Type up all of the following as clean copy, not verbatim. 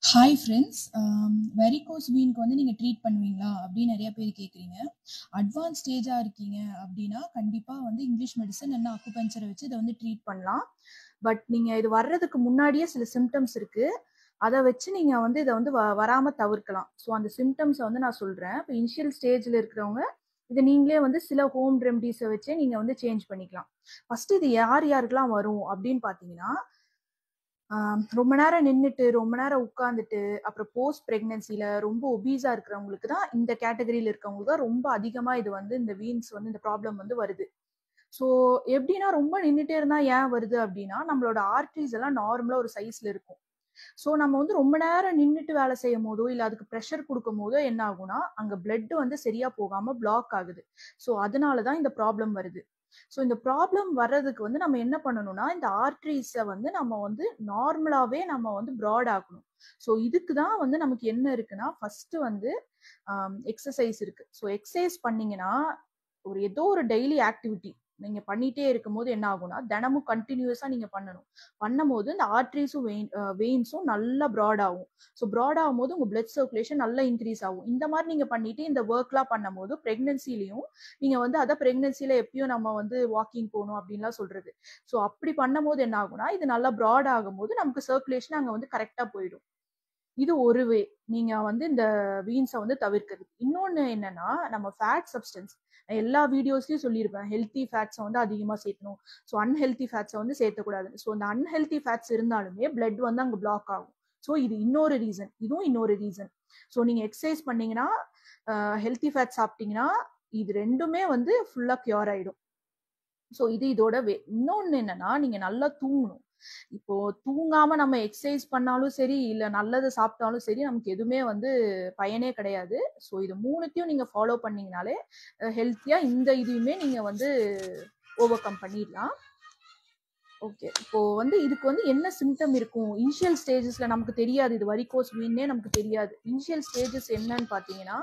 Hi friends. Varicose வீனுக்கு வந்து நீங்கள் treat பண்ணுவீங்களா அப்படின்னு நிறைய பேர் கேட்குறீங்க. அட்வான்ஸ் ஸ்டேஜாக இருக்கீங்க அப்படின்னா கண்டிப்பாக வந்து இங்கிலீஷ் மெடிசன் என்ன அக்குபஞ்சரை வச்சு இதை வந்து ட்ரீட் பண்ணலாம். பட் நீங்கள் இது வர்றதுக்கு முன்னாடியே சில சிம்டம்ஸ் இருக்குது. அதை வச்சு நீங்கள் வந்து இதை வந்து வராமல் தவிர்க்கலாம். ஸோ அந்த சிம்டம்ஸை வந்து நான் சொல்கிறேன். இப்போ இனிஷியல் ஸ்டேஜில் இருக்கிறவங்க இதை நீங்களே வந்து சில ஹோம் ரெமடிஸை வச்சே நீங்கள் வந்து சேஞ்ச் பண்ணிக்கலாம். ஃபஸ்ட்டு இது யார் யாருக்கெல்லாம் வரும் அப்படின்னு பார்த்தீங்கன்னா, ரொம்ப நேரம் நின்றுட்டு ரொம்ப நேரம் உட்காந்துட்டு அப்புறம் போஸ்ட் ப்ரெக்னன்சில ரொம்ப ஒபீஸா இருக்கிறவங்களுக்கு தான், இந்த கேட்டகரியில இருக்கவங்களுக்கு தான் ரொம்ப அதிகமா இது வந்து இந்த வீன்ஸ் வந்து இந்த ப்ராப்ளம் வந்து வருது. ஸோ எப்படின்னா ரொம்ப நின்றுட்டே இருந்தா ஏன் வருது அப்படின்னா, நம்மளோட ஆர்ட்ரிஸ் எல்லாம் நார்மலா ஒரு சைஸ்ல இருக்கும். ஸோ நம்ம வந்து ரொம்ப நேரம் நின்றுட்டு வேலை செய்யும் போதோ இல்லை அதுக்கு ப்ரெஷர் கொடுக்கும் போதோ என்ன ஆகும்னா, அங்க பிளட் வந்து சரியா போகாம பிளாக் ஆகுது. ஸோ அதனாலதான் இந்த ப்ராப்ளம் வருது. ஸோ இந்த ப்ராப்ளம் வர்றதுக்கு வந்து நம்ம என்ன பண்ணணும்னா, இந்த ஆர்ட்ரிஸை வந்து நம்ம வந்து நார்மலாவே நம்ம வந்து ப்ராட் ஆக்கணும். ஸோ இதுக்கு தான் வந்து நமக்கு என்ன இருக்குன்னா, ஃபர்ஸ்ட் வந்து எக்ஸசைஸ் இருக்கு. ஸோ எக்ஸசைஸ் பண்ணீங்கன்னா, ஏதோ ஒரு டெய்லி ஆக்டிவிட்டி நீங்க பண்ணிட்டே இருக்கும்போது என்ன ஆகும்னா, தினமும் கண்டினியூஸா நீங்க பண்ணணும். பண்ணும்போது இந்த ஆர்ட்ரிஸும் வெயின்ஸும் நல்லா ப்ராட் ஆகும். ஸோ ப்ராட் ஆகும்போது உங்க பிளட் சர்க்குலேஷன் நல்லா இன்க்ரீஸ் ஆகும். இந்த மாதிரி நீங்க பண்ணிட்டு இந்த ஒர்க்லாம் பண்ணும்போது பிரெக்னன்சிலையும் நீங்க வந்து அதான் பிரெக்னன்சில எப்பயும் நம்ம வந்து வாக்கிங் போகணும் அப்படின்லாம் சொல்றது. ஸோ அப்படி பண்ணும்போது என்ன ஆகும்னா, இது நல்லா ப்ராட் ஆகும்போது நமக்கு சர்க்குலேஷன் அங்க வந்து கரெக்டா போயிடும். இது ஒரு வே. நீங்க வந்து இந்த வீன்ஸை வந்து தவிர்க்கிறது. இன்னொன்னு என்னன்னா, நம்ம ஃபேட் சப்ஸ்டன்ஸ் எல்லா வீடியோஸ்லயும் சொல்லியிருப்பேன். ஹெல்த்தி ஃபேட்ஸை வந்து அதிகமா சேர்க்கணும். ஸோ அன்ஹெல்த்தி ஃபேட்ஸை வந்து சேர்த்தக்கூடாது. ஸோ இந்த அன்ஹெல்த்தி ஃபேட்ஸ் இருந்தாலுமே பிளட் வந்து அங்கே பிளாக் ஆகும். ஸோ இது இன்னொரு ரீசன். இதுவும் இன்னொரு ரீசன். ஸோ நீங்க எக்ஸசைஸ் பண்ணீங்கன்னா, ஹெல்த்தி ஃபேட் சாப்பிட்டீங்கன்னா, இது ரெண்டுமே வந்து ஃபுல்லா கியூர் ஆயிடும். ஸோ இது இதோட இன்னொன்னு என்னன்னா, நீங்க நல்லா தூங்கணும். இப்போ தூங்காம நம்ம எக்ஸசைஸ் பண்ணாலும் சரி, இல்ல நல்லது சாப்பிட்டாலும் சரி, நமக்கு எதுவுமே வந்து பயனே கிடையாது. ஸோ இது மூணுத்தையும் நீங்க ஃபாலோ பண்ணீங்கனாலே ஹெல்த்தியா இந்த இதையுமே நீங்க வந்து ஓவர் கம் பண்ணிடலாம். ஓகே. இப்போ வந்து இதுக்கு வந்து என்ன சிம்டம் இருக்கும்? இனிஷியல் ஸ்டேஜஸ்ல நமக்கு தெரியாது. இது வெரிகோஸ் வீன்னே நமக்கு தெரியாது. இனிஷியல் ஸ்டேஜஸ் என்னன்னு பார்த்தீங்கன்னா,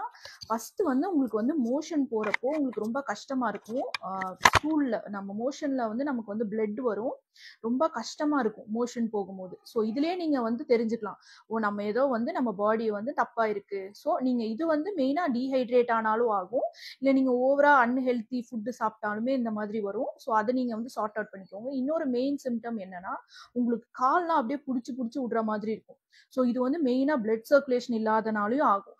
ஃபர்ஸ்ட் வந்து உங்களுக்கு வந்து மோஷன் போறப்போ உங்களுக்கு ரொம்ப கஷ்டமா இருக்கும். ஸ்டூல்ல நம்ம மோஷன்ல வந்து நமக்கு வந்து பிளட் வரும். ரொம்ப கஷ்டமா இருக்கும் மோஷன் போகும்போது. ஸோ இதுலயே நீங்க வந்து தெரிஞ்சுக்கலாம். ஓ, நம்ம ஏதோ வந்து நம்ம பாடி வந்து தப்பா இருக்கு. ஸோ நீங்க இது வந்து மெயினா டீஹைட்ரேட் ஆனாலும் ஆகும். இல்ல நீங்க ஓவரா அன்ஹெல்தி ஃபுட் சாப்பிட்டாலுமே இந்த மாதிரி வரும். ஸோ அதை நீங்க வந்து சார்ட் அவுட் பண்ணிக்கோங்க. இன்னொரு மெயின் சிம்டம் என்னன்னா, உங்களுக்கு கால்லாம் அப்படியே புடிச்சு புடிச்சு விடுற மாதிரி இருக்கும். ஸோ இது வந்து மெயினா பிளட் சர்க்குலேஷன் இல்லாதனாலையும் ஆகும்.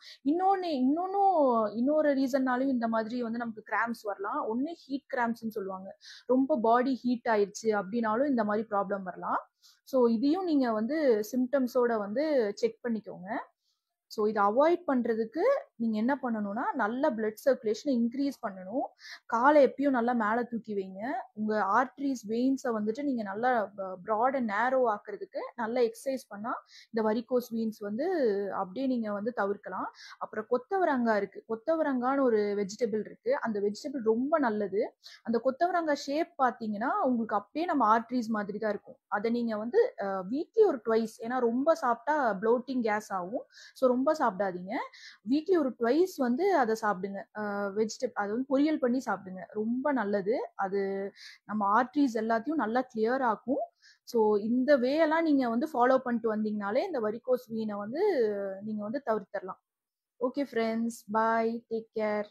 இன்னொரு ரீசன்னாலையும் இந்த மாதிரி வந்து நமக்கு கிராம்ஸ் வரலாம். ஒன்னு ஹீட் கிராம்ஸ்ன்னு சொல்லுவாங்க. ரொம்ப பாடி ஹீட் ஆயிடுச்சு அப்படின்னாலும் இந்த மாதிரி ப்ராப்ளம் வரலாம். ஸோ இதையும் நீங்க வந்து சிம்டம்ஸோட வந்து செக் பண்ணிக்கோங்க. ஸோ இதை அவாய்ட் பண்ணுறதுக்கு நீங்கள் என்ன பண்ணணும்னா, நல்ல பிளட் சர்க்குலேஷனை இன்க்ரீஸ் பண்ணணும். காலை எப்பயும் நல்லா மேலே தூக்கி வைங்க. உங்கள் ஆர்ட்ரிஸ் வெயின்ஸை வந்துட்டு நீங்கள் நல்லா ப்ராட் அண்ட் நேரோ ஆக்குறதுக்கு நல்ல எக்ஸசைஸ் பண்ணால் இந்த வரிகோஸ் வெயின்ஸ் வந்து அப்படியே நீங்கள் வந்து தவிர்க்கலாம். அப்புறம் கொத்தவரங்காய் இருக்குது. கொத்தவரங்கான்னு ஒரு வெஜிடபிள் இருக்குது. அந்த வெஜிடபிள் ரொம்ப நல்லது. அந்த கொத்தவரங்காய் ஷேப் பார்த்தீங்கன்னா உங்களுக்கு அப்படியே நம்ம ஆர்ட்ரிஸ் மாதிரி தான் இருக்கும். அதை நீங்கள் வந்து வீக்லி ஒரு ட்வைஸ், ஏன்னா ரொம்ப சாப்பிட்டா ப்ளோட்டிங் கேஸ் ஆகும். ஸோ ரொம்ப சாப்பிடாதீங்க. வீக்லி ஒரு ட்வைஸ் வந்து அதை சாப்பிடுங்க. அது வந்து பொரியல் பண்ணி சாப்பிடுங்க. ரொம்ப நல்லது. அது நம்ம ஆர்ட்ரிஸ் எல்லாத்தையும் நல்லா கிளியர் ஆக்கும். ஸோ இந்த வே எல்லாம் நீங்க வந்து ஃபாலோ பண்ணிட்டு வந்தீங்கனாலே இந்த வெரிகோஸ் வீனை வந்து நீங்க வந்து தவிர்த்தரலாம். ஓகே ஃப்ரெண்ட்ஸ், பாய், டேக் கேர்.